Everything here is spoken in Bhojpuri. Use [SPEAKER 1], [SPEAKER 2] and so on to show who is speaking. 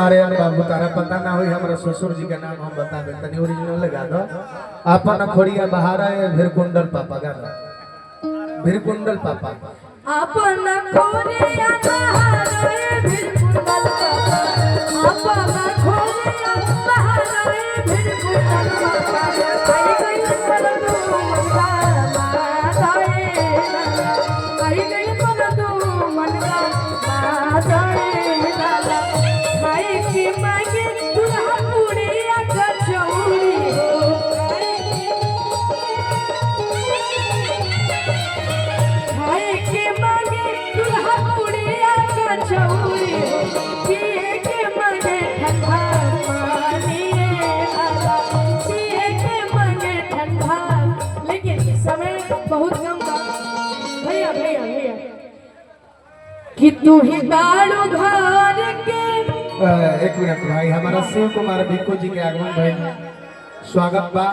[SPEAKER 1] अरे बाबू तारा पता ना हुई हमारे ससुर जी का नाम हम बता दे तनी ओरिजिनल लगा दो अपन खोड़िया बहारा है भीरकुंडल पापा का भीरकुंडल पापा
[SPEAKER 2] अपन खोड़िया बहारा है भीरकुंडल पापा अपन खोड़िया बहारा है भीरकुंडल पापा आई गई परदू मनवा माताए आई गई परदू मनवा माताए कि तू ही बालू घर के
[SPEAKER 1] एक मिनट भाई हमारा शिव कुमार भिक्को जी के आगमन भाई स्वागत बा।